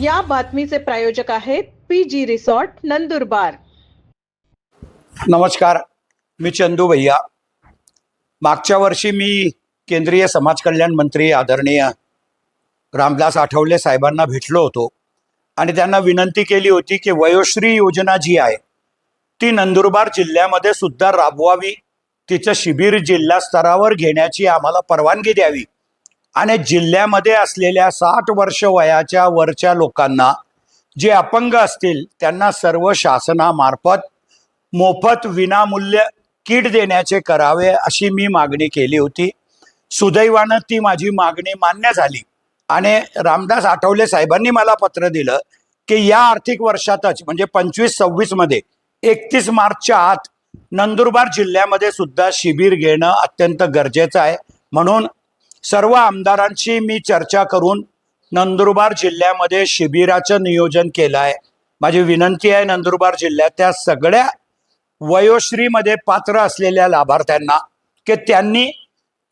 या बातमीचे प्रायोजक आहेत PG रिसॉर्ट नंदुरबार। नमस्कार, मी चंदू भैया। मागच्या वर्षी मी केंद्रीय समाज कल्याण मंत्री आदरणीय रामदास आठवले साहेबांना भेटलो होतो आणि त्यांना विनंती केली होती की वयोश्री योजना जी आहे ती नंदुरबार जिल्ह्यामध्ये सुद्धा राबवावी, तिचं शिबिर जिल्हा स्तरावर घेण्याची आम्हाला परवानगी द्यावी आणि जिल्ह्यामध्ये असलेल्या 60 वर्ष वयाच्या वरच्या लोकांना जे अपंग असतील त्यांना सर्व शासनामार्फत मोफत विनामूल्य किट देण्याचे करावे अशी मी मागणी केली होती। सुदैवानं ती माझी मागणी मान्य झाली आणि रामदास आठवले साहेबांनी मला पत्र दिलं की या आर्थिक वर्षातच म्हणजे 25-26 मध्ये 31 मार्चच्या आत नंदुरबार जिल्ह्यामध्ये सुद्धा शिबिर घेणं अत्यंत गरजेचं आहे। म्हणून सर्व आमदारांशी मी चर्चा करून नंदुरबार जिल्ह्यामध्ये शिबिराचं नियोजन केलं आहे। माझी विनंती आहे नंदुरबार जिल्ह्याच्या सगळ्या वयोश्रीमध्ये पात्र असलेल्या लाभार्थ्यांना की त्यांनी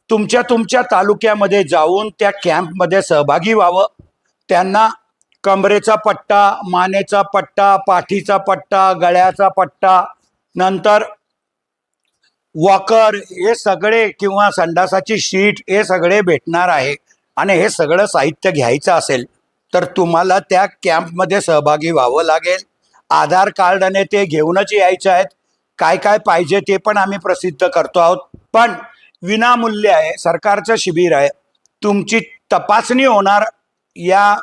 तुमच्या तालुक्यामध्ये जाऊन त्या कॅम्पमध्ये सहभागी व्हावं। त्यांना कमरेचा पट्टा, मानेचा पट्टा, पाठीचा पट्टा, गळ्याचा पट्टा, नंतर वॉकर हे सगळे किंवा संडासाची शीट हे सगळे भेटणार आहे आणि हे सगळं साहित्य घ्यायचं असेल तर तुम्हाला त्या कॅम्पमध्ये सहभागी व्हावं लागेल। आधार कार्ड आणि ते घेऊनच यायचे आहेत। काय काय पाहिजे ते पण आम्ही प्रसिद्ध करतो आहोत, पण विनामूल्य आहे, सरकारचं शिबिर आहे। तुमची तपासणी होणार या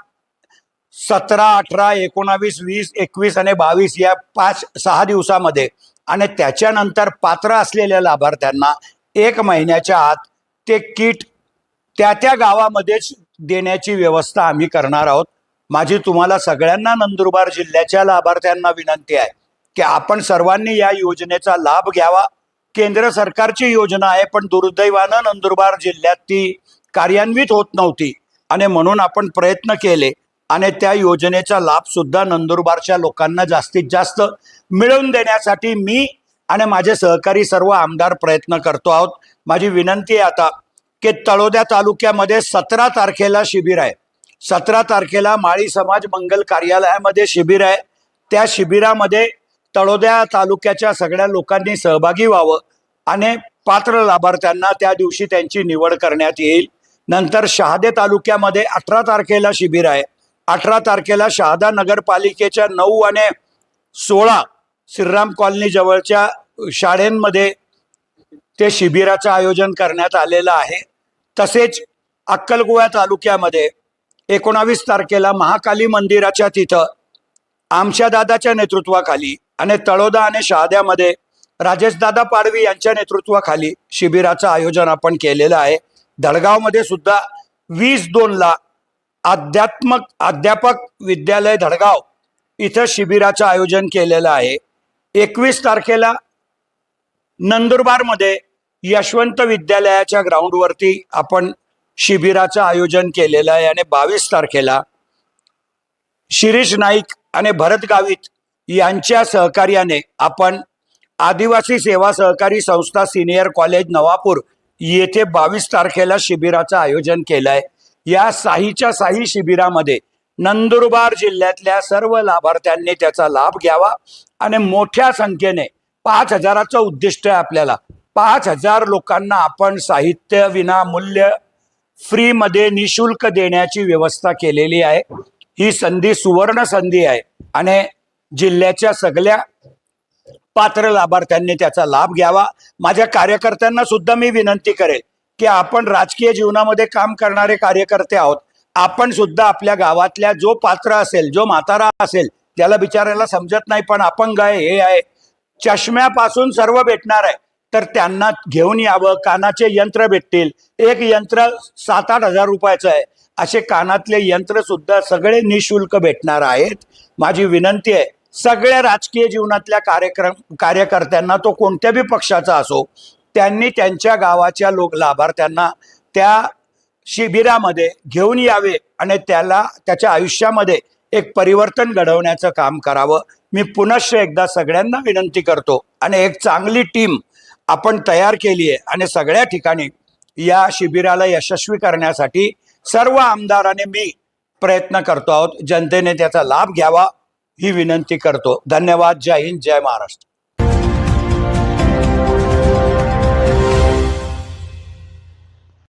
17, 18, 19, 20, 21 आणि 22 या 5-6 दिवसामध्ये आणि त्याच्यानंतर पात्र असलेल्या लाभार्थ्यांना 1 महिन्याच्या आत ते किट त्या गावामध्येच देण्याची व्यवस्था आम्ही करणार आहोत। माझी तुम्हाला सगळ्यांना नंदुरबार जिल्ह्याच्या लाभार्थ्यांना विनंती आहे की आपण सर्वांनी या योजनेचा लाभ घ्यावा। केंद्र सरकारची योजना आहे पण दुर्दैवानं नंदुरबार जिल्ह्यात ती कार्यान्वित होत नव्हती आणि म्हणून आपण प्रयत्न केले आणि त्या योजनेचा लाभ सुद्धा नंदुरबारच्या लोकांना जास्तीत जास्त मिळवून देण्यासाठी मी आणि माझे सहकारी सर्व आमदार प्रयत्न करतो आहोत। माझी विनंती आहे आता की तळोदा तालुक्यामध्ये 17 तारखेला शिबिर आहे। 17 तारखेला माळी समाज मंगल कार्यालयामध्ये शिबिर आहे। त्या शिबिरामध्ये तळोदा तालुक्याच्या सगळ्या लोकांनी सहभागी व्हावं आणि पात्र लाभार्थ्यांना त्या दिवशी त्यांची निवड करण्यात येईल। नंतर शहादे तालुक्यामध्ये 18 तारखेला शिबिर आहे। 18 तारखेला शहादा नगरपालिकेच्या 9 आणि 16 श्रीराम कॉलनी जवळच्या शाळांमध्ये ते शिबिराचं आयोजन करण्यात आलेलं आहे। तसेच अक्कलकुवा तालुक्यामध्ये 19 तारखेला महाकाली मंदिराच्या तिथं आमच्या दादाच्या नेतृत्वाखाली आणि तळोदा आणि शहाद्यामध्ये राजेशदादा पाडवी यांच्या नेतृत्वाखाली शिबिराचं आयोजन आपण केलेलं आहे। धडगावमध्ये सुद्धा 20/2 अध्यापक विद्यालय धडगाव इथं शिबिराचं आयोजन केलेलं आहे। 21 तारखेला नंदुरबारमध्ये यशवंत विद्यालयाच्या ग्राउंडवरती आपण शिबिराचं आयोजन केलेलं आहे आणि 22 तारखेला शिरीष नाईक आणि भरत गावित यांच्या सहकार्याने आपण आदिवासी सेवा सहकारी संस्था सिनियर कॉलेज नवापूर येथे 22 तारखेला शिबिराचं आयोजन केलं आहे। या साहीच्या साही शिबिरामध्ये नंदुरबार जिल्ह्यातल्या सर्व लाभार्थ्यांनी त्याचा लाभ घ्यावा आणि मोठ्या संख्येने 5000चं उद्दिष्ट आहे आपल्याला। 5000 लोकांना आपण साहित्य विनामूल्य फ्रीमध्ये निशुल्क देण्याची व्यवस्था केलेली आहे। ही संधी सुवर्ण संधी आहे आणि जिल्ह्याच्या सगळ्या पात्र लाभार्थ्यांनी त्याचा लाभ घ्यावा। माझ्या कार्यकर्त्यांना सुद्धा मी विनंती करेल की आपण राजकीय जीवनामध्ये काम करणारे कार्यकर्ते आहोत। आपण सुद्धा आपल्या गावातल्या जो पात्र असेल, जो म्हातारा असेल, त्याला बिचारायला समजत नाही पण अपंग आहे, हे आहे, चष्म्यापासून सर्व भेटणार आहे, तर त्यांना घेऊन यावं। कानाचे यंत्र भेटतील, एक यंत्र 7-8 हजार रुपयाचं आहे, असे कानातले यंत्र सुद्धा सगळे निशुल्क भेटणार आहेत। माझी विनंती आहे सगळ्या राजकीय जीवनातल्या कार्यकर्त्यांना, तो कोणत्याही पक्षाचा असो, त्यांनी त्यांच्या गावाच्या लाभार्थ्यांना त्या शिबिरामध्ये घेऊन यावे आणि त्याच्या आयुष्यामध्ये एक परिवर्तन घडवण्याचं काम करावं। मी पुनश्च एकदा सगळ्यांना विनंती करतो आणि एक चांगली टीम आपण तयार केली आहे आणि सगळ्या ठिकाणी या शिबिराला यशस्वी करण्यासाठी सर्व आमदारांनी मी प्रयत्न करतो आहोत. जनतेने त्याचा लाभ घ्यावा ही विनंती करतो. धन्यवाद. जय हिंद, जय महाराष्ट्र.